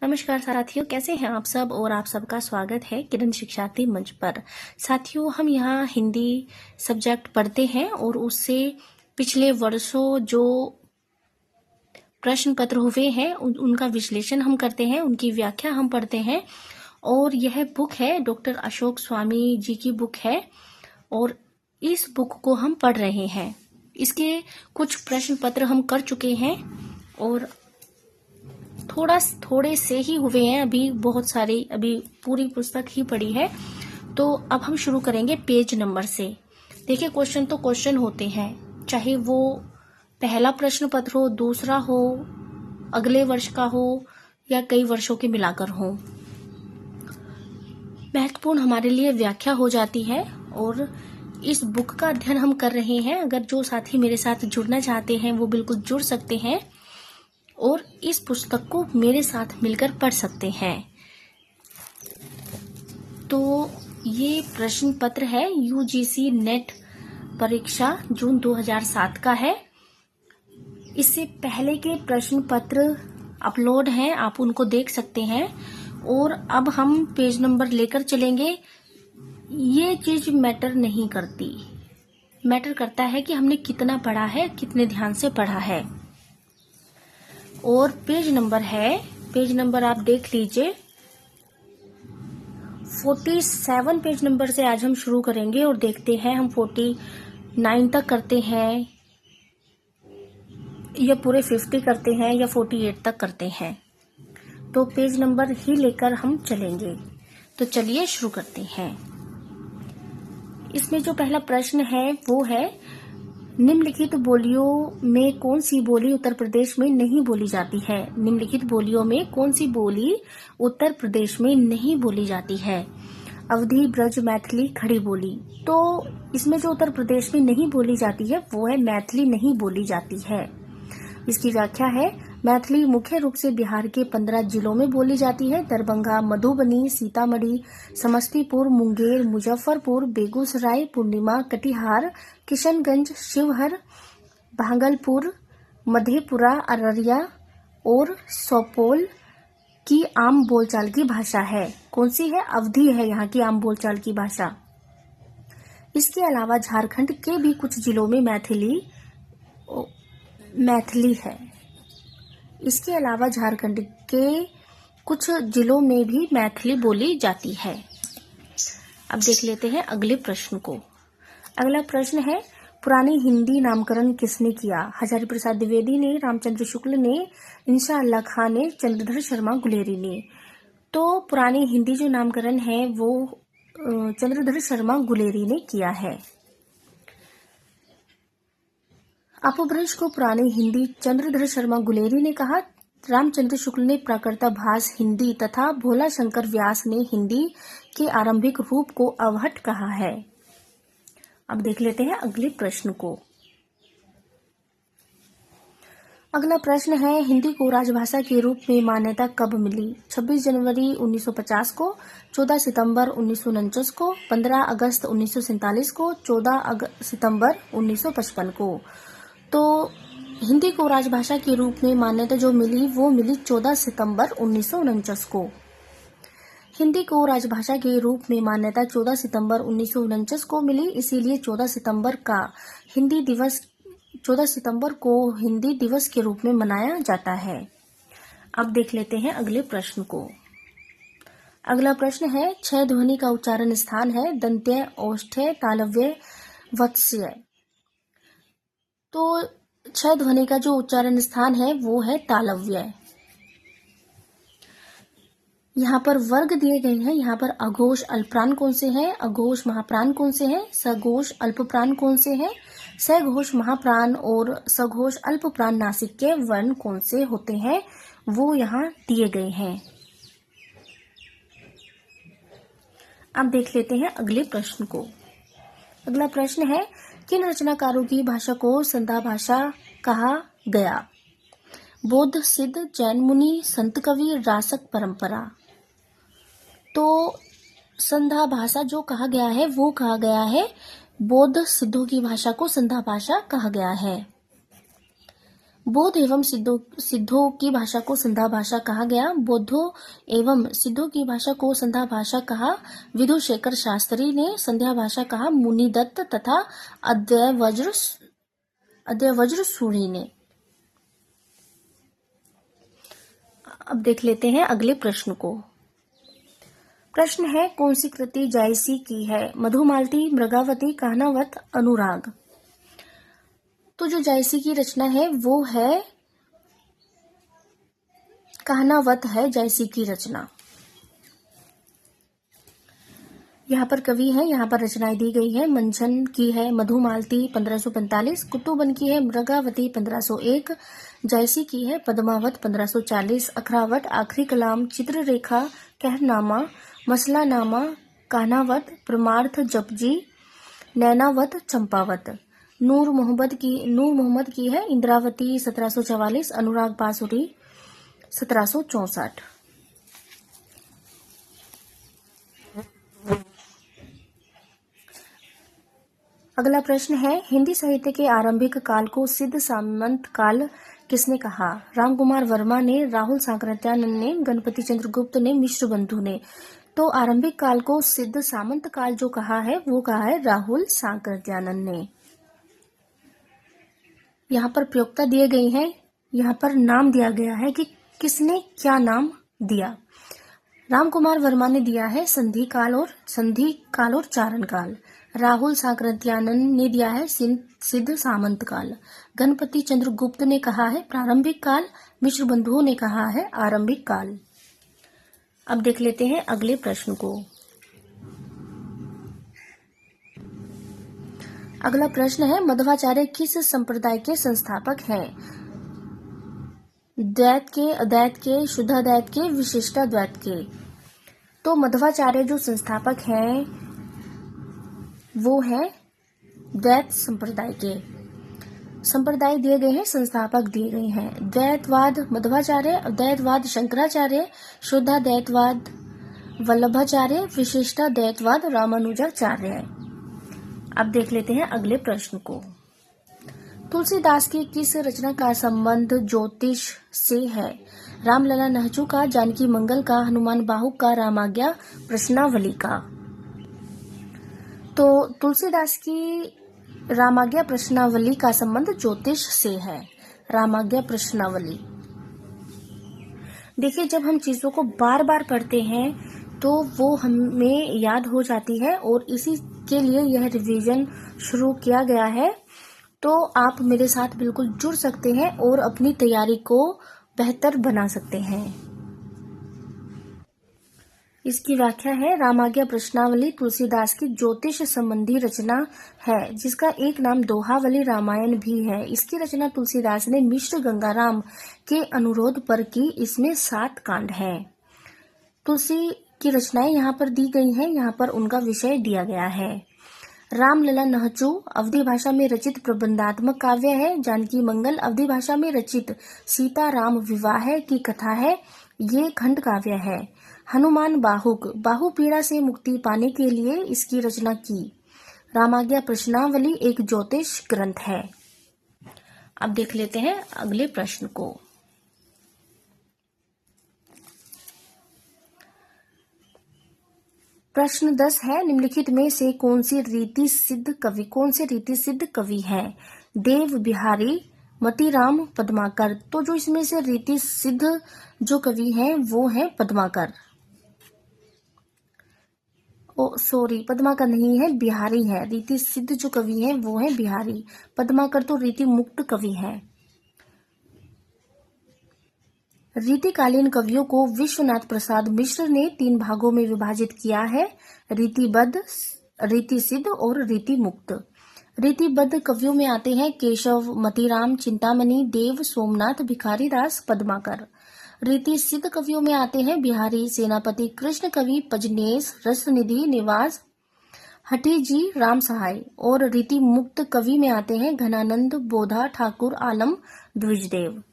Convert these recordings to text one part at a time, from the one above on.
नमस्कार साथियों, कैसे हैं आप सब। और आप सबका स्वागत है किरण शिक्षार्थी मंच पर। साथियों, हम यहाँ हिंदी सब्जेक्ट पढ़ते हैं और उससे पिछले वर्षों जो प्रश्न पत्र हुए हैं उनका विश्लेषण हम करते हैं, उनकी व्याख्या हम पढ़ते हैं। और यह बुक है, डॉक्टर अशोक स्वामी जी की बुक है और इस बुक को हम पढ़ रहे हैं। इसके कुछ प्रश्न पत्र हम कर चुके हैं और थोड़े से ही हुए हैं, अभी बहुत सारी, अभी पूरी पुस्तक ही पढ़ी है। तो अब हम शुरू करेंगे पेज नंबर से। देखिए, क्वेश्चन तो क्वेश्चन होते हैं, चाहे वो पहला प्रश्न पत्र हो, दूसरा हो, अगले वर्ष का हो या कई वर्षों के मिलाकर हो। महत्वपूर्ण हमारे लिए व्याख्या हो जाती है और इस बुक का अध्ययन हम कर रहे हैं। अगर जो साथी मेरे साथ जुड़ना चाहते हैं वो बिल्कुल जुड़ सकते हैं और इस पुस्तक को मेरे साथ मिलकर पढ़ सकते हैं। तो ये प्रश्न पत्र है, यूजीसी नेट परीक्षा जून 2007 का है। इससे पहले के प्रश्न पत्र अपलोड हैं, आप उनको देख सकते हैं। और अब हम पेज नंबर लेकर चलेंगे। ये चीज मैटर नहीं करती, मैटर करता है कि हमने कितना पढ़ा है, कितने ध्यान से पढ़ा है। और पेज नंबर है, पेज नंबर आप देख लीजिए, 47 पेज नंबर से आज हम शुरू करेंगे और देखते हैं हम 49 तक करते हैं या पूरे 50 करते हैं या 48 तक करते हैं। तो पेज नंबर ही लेकर हम चलेंगे। तो चलिए शुरू करते हैं। इसमें जो पहला प्रश्न है वो है, निम्नलिखित बोलियों में कौन सी बोली उत्तर प्रदेश में नहीं बोली जाती है। निम्नलिखित बोलियों में कौन सी बोली उत्तर प्रदेश में नहीं बोली जाती है। अवधी, ब्रज, मैथिली, खड़ी बोली। तो इसमें जो उत्तर प्रदेश में नहीं बोली जाती है वो है मैथिली नहीं बोली जाती है। इसकी व्याख्या है, मैथिली मुख्य रूप से बिहार के 15 जिलों में बोली जाती है। दरभंगा, मधुबनी, सीतामढ़ी, समस्तीपुर, मुंगेर, मुजफ्फरपुर, बेगूसराय, पूर्णिमा, कटिहार, किशनगंज, शिवहर, भागलपुर, मधेपुरा, अररिया और सुपौल की आम बोलचाल की भाषा है। कौन सी है? अवधी है यहाँ की आम बोलचाल की भाषा। इसके अलावा झारखंड के भी कुछ जिलों में मैथिली है। इसके अलावा झारखंड के कुछ जिलों में भी मैथिली बोली जाती है। अब देख लेते हैं अगले प्रश्न को। अगला प्रश्न है, पुरानी हिंदी नामकरण किसने किया। हजारी प्रसाद द्विवेदी ने, रामचंद्र शुक्ल ने, इंशा अल्लाह खां ने, चंद्रधर शर्मा गुलेरी ने। तो पुरानी हिंदी जो नामकरण है वो चंद्रधर शर्मा गुलेरी ने किया है। अपभ्रंश को पुरानी हिंदी चंद्रधर शर्मा गुलेरी ने कहा। रामचंद्र शुक्ल ने प्राकृतभाष हिंदी तथा भोला शंकर व्यास ने हिंदी के आरंभिक रूप को अवहट कहा है। अब देख लेते हैं अगले प्रश्न को। अगला प्रश्न है, हिंदी को राजभाषा के रूप में मान्यता कब मिली। 26 जनवरी 1950 को, 14 सितंबर 1949 को, 15 अगस्त 1947 को, 14 सितंबर 1955 को। तो हिंदी को राजभाषा के रूप में मान्यता जो मिली वो मिली 14 सितंबर 1949 को। हिंदी को राजभाषा के रूप में मान्यता 14 सितंबर 1949 को मिली, इसीलिए 14 सितंबर को हिंदी दिवस के रूप में मनाया जाता है। अब देख लेते हैं अगले प्रश्न को। अगला प्रश्न है, क्षय ध्वनि का उच्चारण स्थान है। दंत्य, औष्ठ्य, तालव्य, वत्स्य। तो क्षय ध्वनि का जो उच्चारण स्थान है वो है तालव्य। यहाँ पर वर्ग दिए गए हैं। यहाँ पर अघोष अल्पप्राण कौन से हैं, अघोष महाप्राण कौन से हैं, सघोष अल्पप्राण कौन से हैं, सघोष महाप्राण और सघोष अल्पप्राण नासिक के वर्ण कौन से होते हैं वो यहाँ दिए गए हैं। अब देख लेते हैं अगले प्रश्न को। अगला प्रश्न है, किन रचनाकारों की भाषा को संध्या भाषा कहा गया। बौद्ध, सिद्ध, जैन मुनि, संत कवि, रासक परंपरा। तो संध्या भाषा जो कहा गया है वो कहा गया है बौद्ध सिद्धों की भाषा को संध्या भाषा कहा गया है। बौद्ध एवं सिद्धों की भाषा को संध्या भाषा कहा गया। बौद्धों एवं सिद्धों की भाषा को संध्या भाषा कहा। विधुशेखर शास्त्री ने संध्या भाषा कहा। मुनिदत्त तथा अद्वैवज्र सूरी ने। अब देख लेते हैं अगले प्रश्न को। प्रश्न है, कौन सी कृति जायसी की है? मधुमालती, मृगावती, कहनावत, अनुराग। तो जो जायसी की रचना है वो है कहनावत है जायसी की रचना। यहाँ पर कवि है, यहाँ पर रचनाएं दी गई है। मंझन की है मधुमालती 1545, कुतुबन की है मृगावती 1501, जायसी की है पद्मावत 1540, अखरावट, आखिरी कलाम, चित्ररेखा, कहरनामा, मसलानामा, कहनावत, परमार्थ जपजी, नैनावत, चंपावत। नूर मोहम्मद की है इंद्रावती 1744, अनुराग बासुरी 1764। अगला प्रश्न है, हिंदी साहित्य के आरंभिक काल को सिद्ध सामंत काल किसने कहा? रामकुमार वर्मा ने, राहुल सांकृत्यानंद ने, गणपति चंद्र गुप्त ने, मिश्र बंधु ने। तो आरंभिक काल को सिद्ध सामंत काल जो कहा है वो कहा है राहुल सांकृत्यानंद ने। यहाँ पर प्रयोक्ता दिए गए हैं, यहाँ पर नाम दिया गया है कि किसने क्या नाम दिया। रामकुमार वर्मा ने दिया है संधि काल और चारण काल। राहुल सांकृत्यानंद ने दिया है सिद्ध सामंत काल। गणपति चंद्र गुप्त ने कहा है प्रारंभिक काल। मिश्र बंधुओं ने कहा है आरंभिक काल। अब देख लेते हैं अगले प्रश्न को। अगला प्रश्न है, मध्वाचार्य किस संप्रदाय के संस्थापक हैं? द्वैत के, अद्वैत के, शुद्धाद्वैत के, विशिष्टाद्वैत के। तो मध्वाचार्य जो संस्थापक हैं वो है द्वैत संप्रदाय के। संप्रदाय दिए गए हैं, संस्थापक दिए गए हैं। द्वैतवाद मध्वाचार्य, अद्वैतवाद शंकराचार्य, शुद्धाद्वैतवाद वल्लभाचार्य, विशिष्टाद्वैतवाद रामानुजाचार्य। अब देख लेते हैं अगले प्रश्न को। तुलसीदास की किस रचना का संबंध ज्योतिष से है? रामलला नहचू का, जानकी मंगल का, हनुमान बाहुक का, रामाज्ञा प्रश्नावली का। तो तुलसीदास की रामाज्ञा प्रश्नावली का संबंध ज्योतिष से है। रामाज्ञा प्रश्नावली। देखिए, जब हम चीजों को बार बार पढ़ते हैं तो वो हमें याद हो जाती है और इसी के लिए यह रिवीजन शुरू किया गया है। तो आप मेरे साथ बिल्कुल जुड़ सकते हैं और अपनी तैयारी को बेहतर बना सकते हैं। इसकी व्याख्या है, रामाज्ञा प्रश्नावली तुलसीदास की ज्योतिष संबंधी रचना है जिसका एक नाम दोहावली रामायण भी है। इसकी रचना तुलसीदास ने मिश्र गंगाराम के अनुरोध पर की। इसमें 7 कांड हैं। तुलसी की रचनाएं यहाँ पर दी गई हैं, यहाँ पर उनका विषय दिया गया है। रामलला नहचू अवधी भाषा में रचित प्रबंधात्मक काव्य है। जानकी मंगल अवधी भाषा में रचित सीता राम विवाह की कथा है, ये खंड काव्य है। हनुमान बाहुक बाहु पीड़ा से मुक्ति पाने के लिए इसकी रचना की। रामाज्ञा प्रश्नावली एक ज्योतिष ग्रंथ है। अब देख लेते हैं अगले प्रश्न को। प्रश्न 10 है, निम्नलिखित में से कौन से रीति सिद्ध कवि हैं? देव बिहारी, मतीराम, पद्माकर। तो जो इसमें से रीति सिद्ध जो कवि हैं वो है पद्माकर। पद्माकर नहीं है, बिहारी है। रीति सिद्ध जो कवि हैं वो है बिहारी। पद्माकर तो रीति मुक्त कवि हैं। रीतिकालीन कवियों को विश्वनाथ प्रसाद मिश्र ने 3 भागों में विभाजित किया है, रीतिबद्ध, रीति सिद्ध और रीति मुक्त। रीतिबद्ध कवियों में आते हैं केशव, मतीराम, चिंतामणि, देव, सोमनाथ, भिखारीदास, पद्माकर। रीति सिद्ध कवियों में आते हैं बिहारी, सेनापति, कृष्ण कवि, पजनेश, रसनिधि, निवास, हठी जी, राम सहाय। और रीति मुक्त कवि में आते हैं घनानंद, बोधा, ठाकुर, आलम, द्विजदेव।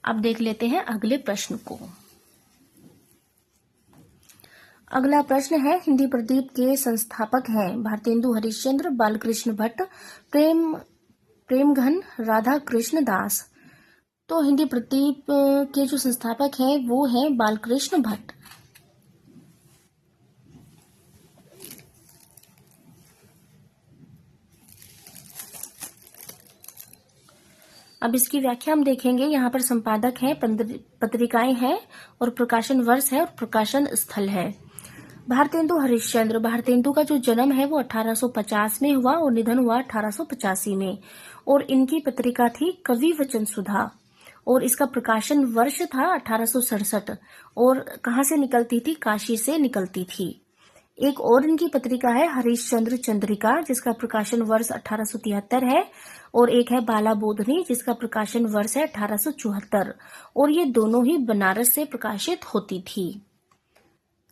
अब देख लेते हैं अगले प्रश्न को। अगला प्रश्न है, हिंदी प्रदीप के संस्थापक हैं भारतेंदु हरिश्चंद्र, बालकृष्ण भट्ट, प्रेमघन, राधा कृष्ण दास। तो हिंदी प्रदीप के जो संस्थापक हैं वो हैं बालकृष्ण भट्ट। अब इसकी व्याख्या हम देखेंगे। यहाँ पर संपादक है, पत्रिकाएं हैं और प्रकाशन वर्ष है और प्रकाशन स्थल है। भारतेंदु हरिश्चंद्र। भारतेंदु का जो जन्म है वो 1850 में हुआ और निधन हुआ 1885 में। और इनकी पत्रिका थी कवि वचन सुधा और इसका प्रकाशन वर्ष था 1867। और कहाँ से निकलती थी? काशी से निकलती थी। एक और इनकी पत्रिका है हरिश्चंद्र चंद्रिका, जिसका प्रकाशन वर्ष 1873 है। और एक है बाला बोधनी, जिसका प्रकाशन वर्ष है 1874। और ये दोनों ही बनारस से प्रकाशित होती थी।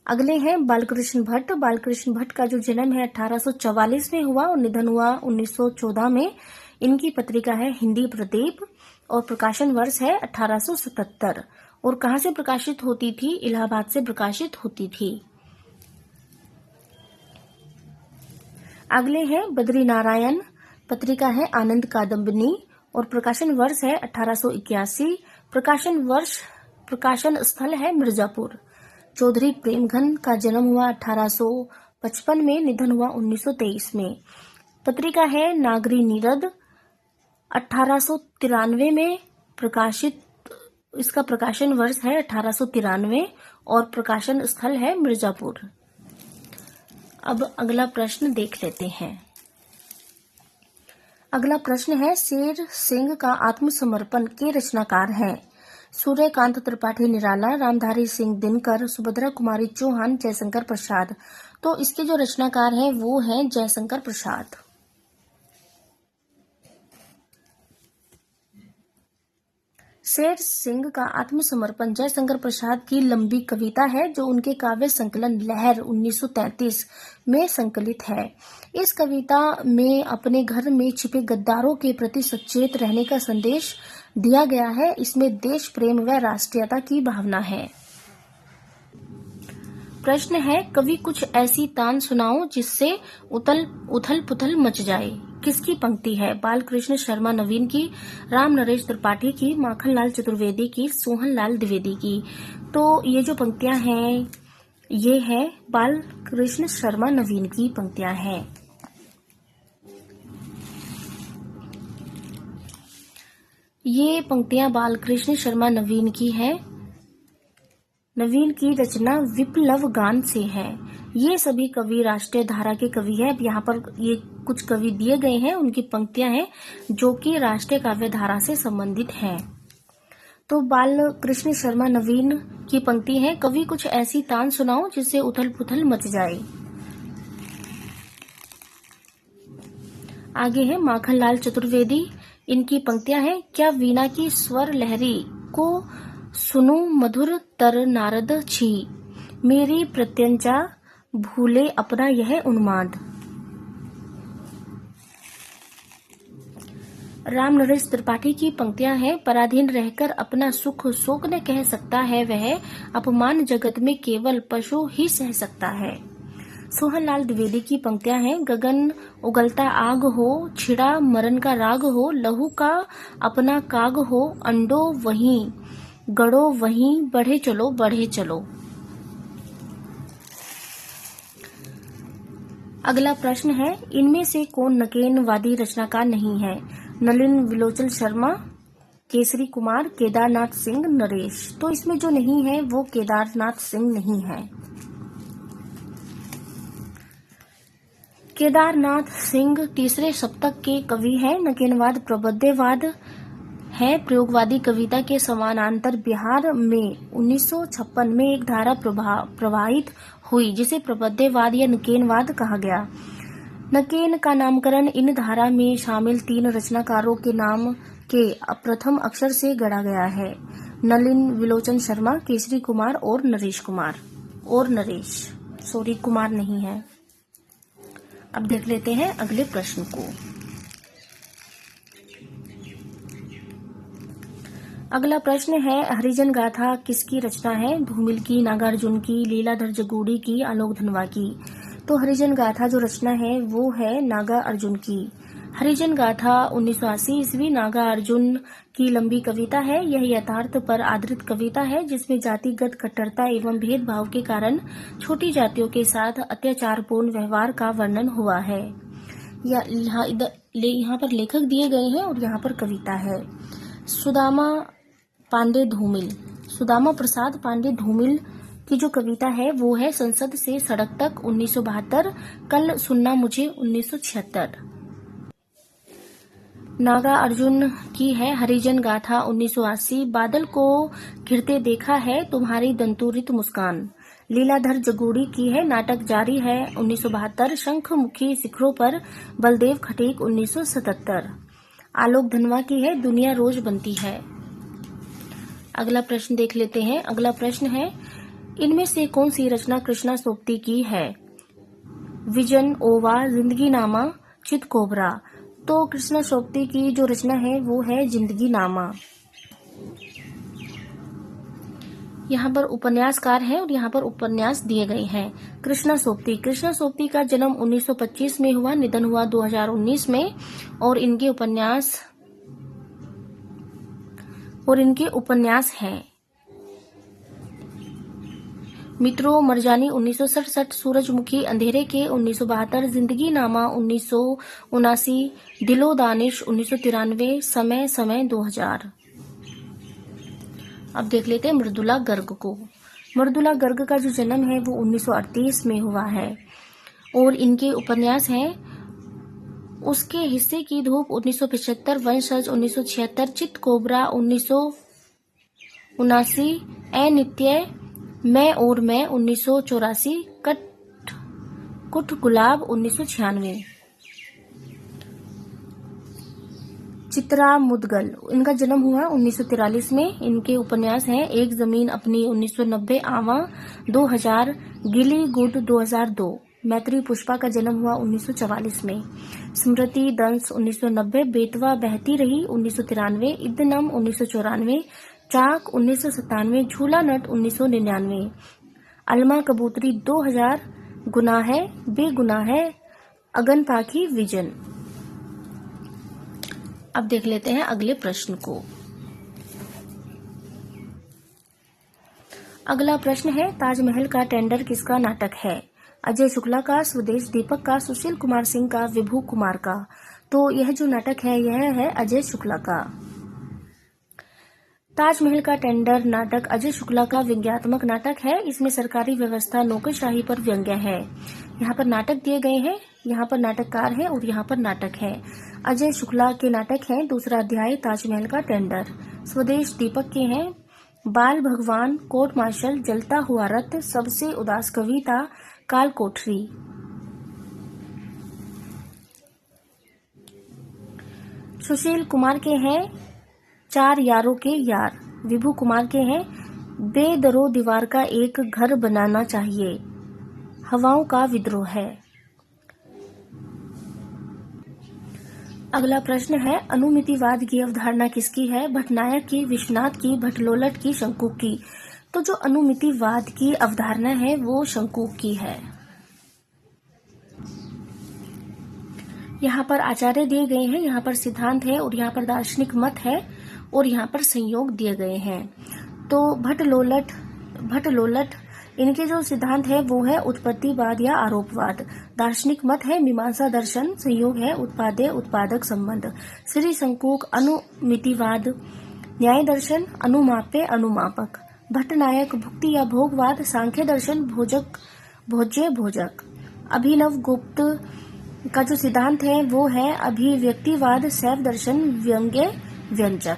अगले हैं बालकृष्ण भट्ट। बालकृष्ण भट्ट का जो जन्म है 1844 में हुआ और निधन हुआ 1914 में। इनकी पत्रिका है हिंदी प्रदीप और प्रकाशन वर्ष है 1877। और कहाँ से प्रकाशित होती थी? इलाहाबाद से प्रकाशित होती थी। अगले हैं बद्री नारायण। पत्रिका है आनंद कादम्बिनी और प्रकाशन वर्ष है 1881। प्रकाशन स्थल है मिर्जापुर। चौधरी प्रेमघन का जन्म हुआ 1855 में, निधन हुआ 1923 में। पत्रिका है नागरी नीरद, 1893 में प्रकाशित। इसका प्रकाशन वर्ष है 1893 और प्रकाशन स्थल है मिर्जापुर। अब अगला प्रश्न देख लेते हैं। अगला प्रश्न है, शेर सिंह का आत्मसमर्पण के रचनाकार हैं? सूर्यकांत त्रिपाठी निराला, रामधारी सिंह दिनकर, सुभद्रा कुमारी चौहान, जयशंकर प्रसाद। तो इसके जो रचनाकार हैं वो हैं जयशंकर प्रसाद। शेर सिंह का आत्मसमर्पण जयशंकर प्रसाद की लंबी कविता है जो उनके काव्य संकलन लहर 1933 में संकलित है। इस कविता में अपने घर में छिपे गद्दारों के प्रति सचेत रहने का संदेश दिया गया है। इसमें देश प्रेम व राष्ट्रीयता की भावना है। प्रश्न है, कवि कुछ ऐसी तान सुनाओ जिससे उथल पुथल मच जाए। किसकी पंक्ति है? बालकृष्ण शर्मा नवीन की, राम नरेश त्रिपाठी की, माखनलाल चतुर्वेदी की, सोहनलाल द्विवेदी की। तो ये जो पंक्तियां हैं ये है बालकृष्ण शर्मा नवीन की पंक्तियां हैं। ये पंक्तियां बालकृष्ण शर्मा नवीन की है। नवीन की रचना विप्लव गान से है। ये सभी कवि राष्ट्रीय धारा के कवि हैं। यहाँ पर ये कुछ कवि दिए गए हैं, उनकी पंक्तियां हैं जो कि राष्ट्रीय काव्य धारा से संबंधित हैं। तो बालकृष्ण शर्मा नवीन की पंक्ति है, कवि कुछ ऐसी तान सुनाओ जिससे उथल पुथल मच जाए। आगे है माखनलाल चतुर्वेदी। इनकी पंक्तियां हैं, क्या वीणा की स्वर लहरी को सुनो मधुर तर नारद छी, मेरी प्रत्यंचा भूले अपना यह उन्माद। राम नरेश त्रिपाठी की पंक्तियां हैं, पराधीन रहकर अपना सुख शोक न कह सकता है वह, अपमान जगत में केवल पशु ही सह सकता है। सोहनलाल द्विवेदी की पंक्तियां हैं, गगन उगलता आग हो, छिड़ा मरण का राग हो, लहू का अपना काग हो, अंडो वहीं गड़ो वहीं, बढ़े चलो बढ़े चलो। अगला प्रश्न है, इनमें से कौन नकेनवादी रचनाकार नहीं है? नलिन विलोचन शर्मा, केसरी कुमार, केदारनाथ सिंह, नरेश। तो इसमें जो नहीं है वो केदारनाथ सिंह नहीं है। केदारनाथ सिंह तीसरे शतक के कवि हैं। नकेनवाद प्रबुद्धवाद है। प्रयोगवादी कविता के समानांतर बिहार में 1956 में एक धारा प्रवाहित हुई जिसे प्रबुद्धवाद या नकेनवाद कहा गया। नकेन का नामकरण इन धारा में शामिल 3 रचनाकारों के नाम के प्रथम अक्षर से गढ़ा गया है। नलिन विलोचन शर्मा, केसरी कुमार और नरेश कुमार और नरेश, सॉरी कुमार नहीं है। अब देख लेते हैं अगले प्रश्न को। अगला प्रश्न है, हरिजन गाथा किसकी रचना है? धूमिल की, नागार्जुन की, लीलाधर जगूड़ी की, आलोक धनवा की। तो हरिजन गाथा जो रचना है वो है नागार्जुन की। हरिजन गाथा 1980 ईस्वी नागा अर्जुन की लंबी कविता है। यह यथार्थ पर आधारित कविता है जिसमें जातिगत कट्टरता एवं भेदभाव के कारण छोटी जातियों के साथ अत्याचारपूर्ण व्यवहार का वर्णन हुआ है। यहाँ पर लेखक दिए गए हैं और यहाँ पर कविता है। सुदामा प्रसाद पांडे धूमिल की जो कविता है वो है संसद से सड़क तक 1972, कल सुनना मुझे 1976। नागा अर्जुन की है हरिजन गाथा 1980, बादल को घिरते देखा है तुम्हारी दंतुरित मुस्कान। लीलाधर जगोड़ी की है नाटक जारी है 1972, शंखमुखी शिखरों पर बलदेव खटीक 1977। आलोक धनवा की है दुनिया रोज बनती है। अगला प्रश्न देख लेते हैं। अगला प्रश्न है इनमें से कौन सी रचना कृष्णा सोपती की है? विजन, ओवा, जिंदगी नामा, चित कोबरा। तो कृष्णा सोपती की जो रचना है वो है जिंदगी नामा। यहाँ पर उपन्यासकार है और यहाँ पर उपन्यास दिए गए हैं। कृष्णा सोपती का जन्म 1925 में हुआ, निधन हुआ 2019 में। और इनके उपन्यास हैं मित्रों मरजानी 1967, सूरजमुखी अंधेरे के 1972, जिंदगी नामा 1979, दिलो दानिश 1993, समय 2000। अब देख लेते हैं मृदुला गर्ग को। मृदुला गर्ग का जो जन्म है वो 1938 में हुआ है और इनके उपन्यास हैं उसके हिस्से की धूप 1975, वंशज 1976, चित कोबरा 1979, ए नित्य, मैं और मैं 1984, कुट गुलाब 1996। चित्रा मुदगल, इनका जन्म हुआ 1943 में। इनके उपन्यास हैं एक जमीन अपनी 1990, आवा 2000, गिली गुड 2002। मैत्री पुष्पा का जन्म हुआ 1944 में। स्मृति दंस 1990, बेतवा बहती रही 1993, इदनम 1994, चाक 1997, झूला नट 1999, अलमा कबूतरी 2000, गुनाह है बेगुनाह है, अगन पाखी विजन। अब देख लेते हैं अगले प्रश्न को। अगला प्रश्न है ताजमहल का टेंडर किसका नाटक है? अजय शुक्ला का, स्वदेश दीपक का, सुशील कुमार सिंह का, विभू कुमार का। तो यह जो नाटक है यह है अजय शुक्ला का। ताजमहल का टेंडर नाटक अजय शुक्ला का व्यंग्यात्मक नाटक है। इसमें सरकारी व्यवस्था नौकरशाही पर व्यंग्य है। यहाँ पर नाटक दिए गए हैं, यहाँ पर नाटककार है और यहाँ पर नाटक है। अजय शुक्ला के नाटक हैं दूसरा अध्याय, ताजमहल का टेंडर। स्वदेश दीपक के हैं बाल भगवान, कोर्ट मार्शल, जलता हुआ रथ, सबसे उदास कविता, काल कोठरी। सुशील कुमार के हैं चार यारों के यार। विभू कुमार के हैं बेदरो दीवार का एक घर बनाना चाहिए, हवाओं का विद्रोह है। अगला प्रश्न है अनुमितिवाद की अवधारणा किसकी है? भटनायक की, विश्वनाथ की, भटलोलट की, शंकुक की। तो जो अनुमितिवाद की अवधारणा है वो शंकुक की है। यहाँ पर आचार्य दिए गए हैं, यहाँ पर सिद्धांत है और यहाँ पर दार्शनिक मत है और यहाँ पर संयोग दिए गए हैं। तो भटलोलट इनके जो सिद्धांत है वो है उत्पत्तिवाद या आरोपवाद। दार्शनिक मत है मीमांसा दर्शन, संयोग है उत्पादे उत्पादक संबंध। श्री शंकुक अनुमितिवाद, न्याय दर्शन, अनुमाप्य अनुमापक। भट्टनायक भुक्ति या भोगवाद, सांख्य दर्शन, भोज्य भोजक। अभिनव गुप्त का जो सिद्धांत है वो है अभिव्यक्तिवाद, शैव दर्शन, व्यंग्य व्यंजक।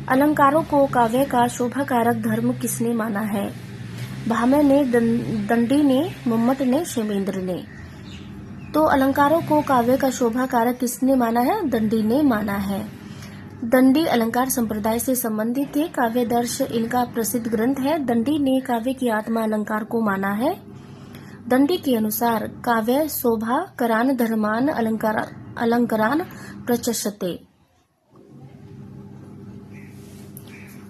अलंकारों को काव्य का शोभा कारक धर्म किसने माना है? भामह ने, दंडी ने, मम्मट ने, क्षेमेंद्र ने। तो अलंकारों को काव्य का शोभा कारक किसने माना है? दंडी ने माना है। दंडी अलंकार संप्रदाय से संबंधित थे। काव्य दर्श इनका प्रसिद्ध ग्रंथ है। दंडी ने काव्य की आत्मा अलंकार को माना है। दंडी के अनुसार काव्य शोभा करान धर्मान अलंकारान प्रचक्षते।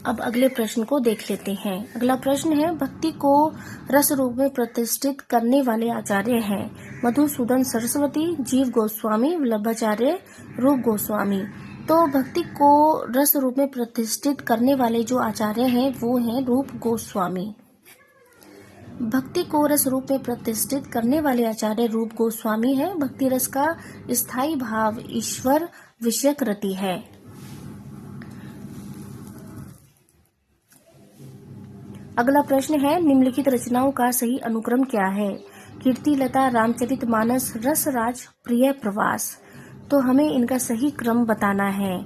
अब अगले प्रश्न को देख लेते हैं। अगला प्रश्न है, भक्ति को रस रूप में प्रतिष्ठित करने वाले आचार्य हैं मधुसूदन सरस्वती, जीव गोस्वामी, वल्लभाचार्य, रूप गोस्वामी। तो भक्ति को रस रूप में प्रतिष्ठित करने वाले जो आचार्य हैं वो हैं रूप गोस्वामी। भक्ति को रस रूप में प्रतिष्ठित करने वाले आचार्य रूप गोस्वामी है। भक्ति रस का स्थायी भाव ईश्वर विषयक रति है। अगला प्रश्न है, निम्नलिखित रचनाओं का सही अनुक्रम क्या है? कीर्तिलता, रामचरितमानस, रसराज, प्रिय प्रवास। तो हमें इनका सही क्रम बताना है।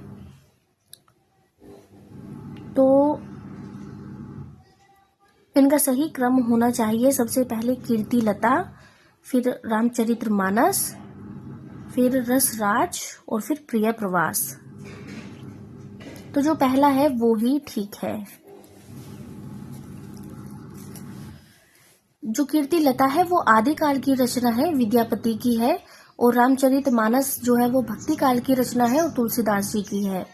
तो इनका सही क्रम होना चाहिए, सबसे पहले कीर्तिलता, फिर रामचरितमानस, फिर रसराज और फिर प्रिय प्रवास। तो जो पहला है वो ही ठीक है। जो कीर्तिलता है वो आदिकाल की रचना है, विद्यापति की है। और रामचरितमानस जो है वो भक्ति काल की रचना है और तुलसीदास जी की है।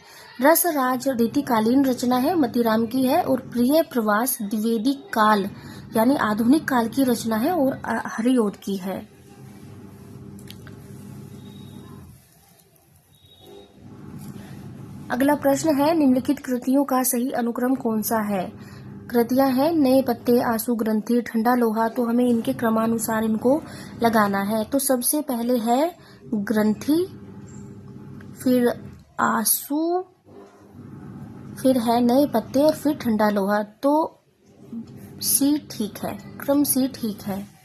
रसराज रीतिकालीन रचना है, मतीराम की है। और प्रिय प्रवास द्विवेदी काल यानी आधुनिक काल की रचना है और हरिओद की है। अगला प्रश्न है, निम्नलिखित कृतियों का सही अनुक्रम कौन सा है? कृतियां हैं नए पत्ते, आंसू, ग्रंथि, ठंडा लोहा। तो हमें इनके क्रमानुसार इनको लगाना है। तो सबसे पहले है ग्रंथि, फिर आंसू, फिर है नए पत्ते और फिर ठंडा लोहा। तो सी ठीक है, क्रम सी ठीक है।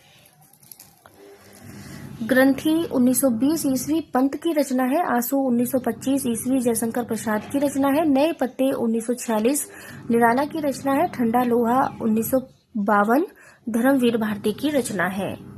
ग्रंथि 1920 ईस्वी पंत की रचना है। आंसू 1925 ईस्वी जयशंकर प्रसाद की रचना है। नए पत्ते 1946 निराला की रचना है। ठंडा लोहा 1952 धर्मवीर भारती की रचना है।